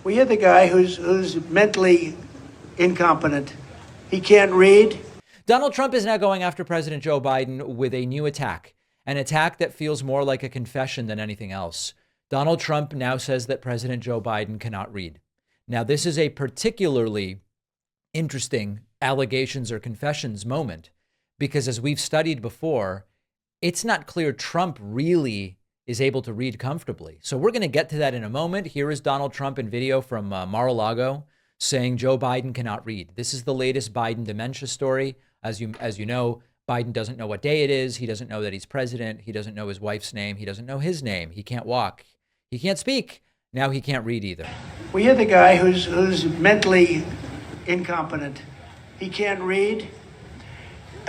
We hear the guy who's mentally incompetent. He can't read. Donald Trump is now going after President Joe Biden with a new attack, an attack that feels more like a confession than anything else. Donald Trump now says that President Joe Biden cannot read. Now, this is a particularly interesting allegations or confessions moment, because as we've studied before, it's not clear Trump really is able to read comfortably. So we're going to get to that in a moment. Here is Donald Trump in video from Mar-a-Lago saying Joe Biden cannot read. This is the latest Biden dementia story. As you know, Biden doesn't know what day it is. He doesn't know that he's president. He doesn't know his wife's name. He doesn't know his name. He can't walk. He can't speak. Now he can't read either. We hear the guy who's mentally incompetent. He can't read.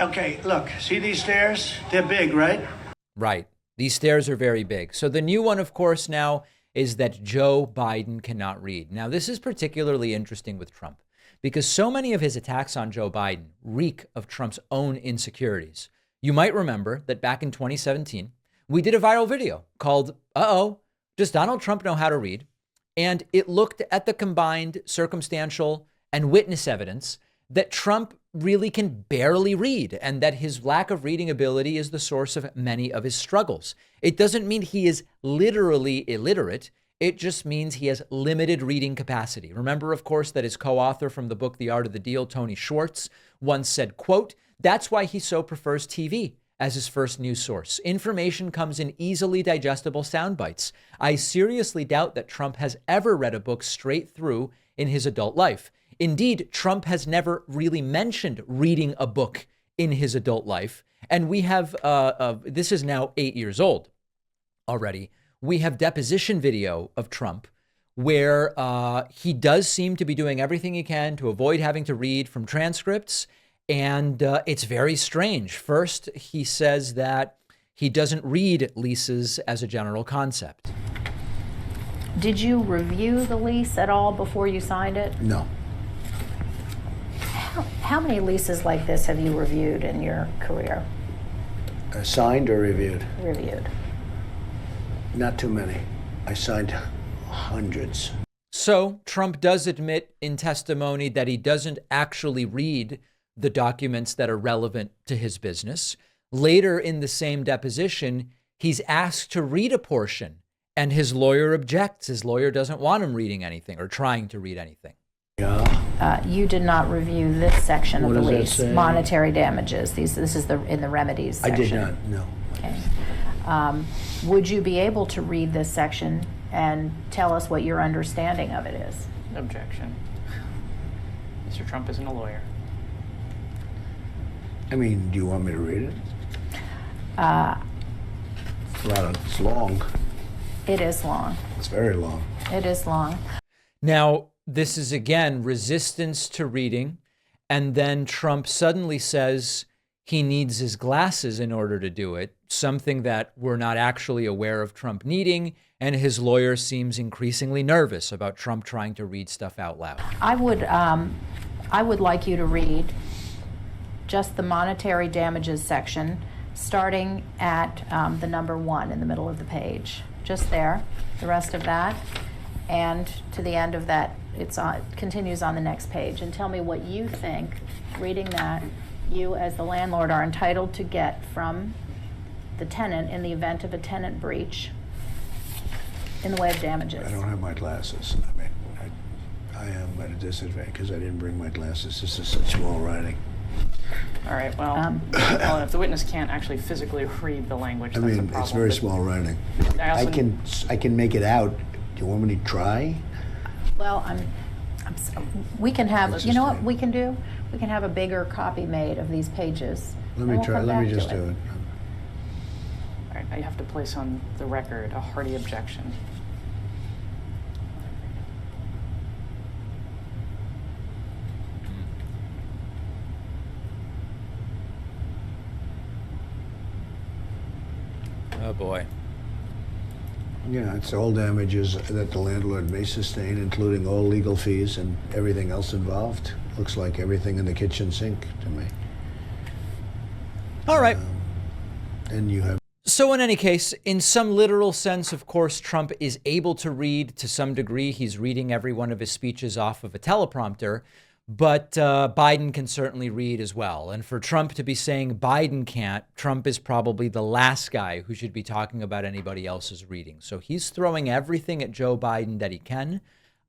Okay, look, see these stairs? They're big, right? Right. These stairs are very big. So the new one, of course, now is that Joe Biden cannot read. Now, this is particularly interesting with Trump because so many of his attacks on Joe Biden reek of Trump's own insecurities. You might remember that back in 2017, we did a viral video called, Does Donald Trump Know How to Read? And it looked at the combined circumstantial and witness evidence that Trump really can barely read and that his lack of reading ability is the source of many of his struggles. It doesn't mean he is literally illiterate. It just means he has limited reading capacity. Remember, of course, that his co-author from the book, The Art of the Deal, Tony Schwartz, once said, quote, "That's why he so prefers TV as his first news source. Information comes in easily digestible sound bites. I seriously doubt that Trump has ever read a book straight through in his adult life. Indeed, Trump has never really mentioned reading a book in his adult life. And we have, this is now 8 years old already. We have deposition video of Trump where he does seem to be doing everything he can to avoid having to read from transcripts. And it's very strange. First, he says that he doesn't read leases as a general concept. Did you review the lease at all before you signed it? No. How many leases like this have you reviewed in your career? Signed or reviewed? Reviewed. Not too many. I signed hundreds. So Trump does admit in testimony that he doesn't actually read the documents that are relevant to his business. Later in the same deposition, he's asked to read a portion and his lawyer objects. His lawyer doesn't want him reading anything or trying to read anything. Yeah. You did not review this section of the What does that lease, say? monetary damages. This is in the remedies section. I did not, no. Okay. Would you be able to read this section and tell us what your understanding of it is? Objection. Mr. Trump isn't a lawyer. I mean, do you want me to read it? It's long. It is long. It's very long. It is long. Now, this is again resistance to reading. And then Trump suddenly says he needs his glasses in order to do it, something that we're not actually aware of Trump needing. And his lawyer seems increasingly nervous about Trump trying to read stuff out loud. I would like you to read just the monetary damages section, starting at the number 1 in the middle of the page. Just there, the rest of that, and to the end of that, it continues on the next page. And tell me what you think, reading that, you as the landlord are entitled to get from the tenant in the event of a tenant breach in the way of damages. I don't have my glasses. I mean, I am at a disadvantage because I didn't bring my glasses. This is such small writing. All right, well, well, if the witness can't actually physically read the language, I that's a mean, problem. it's very small writing. I I can make it out. Do you want me to try? Well, we can have, Let's you know just what do it. we can do? We can have a bigger copy made of these pages. Let and me we'll try. come Let me back just to do it. All right, I have to place on the record a hearty objection. Oh, boy. Yeah, it's all damages that the landlord may sustain, including all legal fees and everything else involved. Looks like everything in the kitchen sink to me. All right. And you have. So in any case, in some literal sense, of course, Trump is able to read to some degree. He's reading every one of his speeches off of a teleprompter, but Biden can certainly read as well. And for Trump to be saying Biden can't, Trump is probably the last guy who should be talking about anybody else's reading. So he's throwing everything at Joe Biden that he can.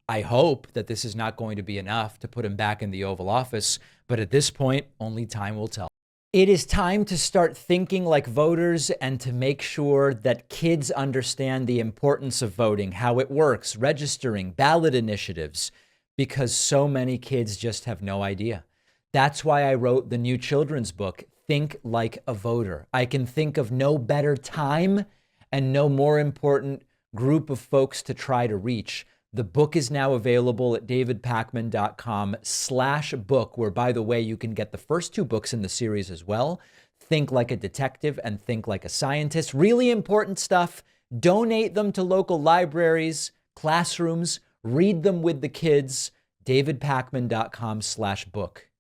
I hope that this is not going to be enough to put him back in the Oval Office, but at this point, only time will tell. It is time to start thinking like voters and to make sure that kids understand the importance of voting, how it works, registering, ballot initiatives, because so many kids just have no idea. That's why I wrote the new children's book, Think Like a Voter. I can think of no better time and no more important group of folks to try to reach. The book is now available at davidpakman.com/book, where, by the way, you can get the first 2 books in the series as well. Think Like a Detective and Think Like a Scientist. Really important stuff. Donate them to local libraries, classrooms, read them with the kids. davidpakman.com/book.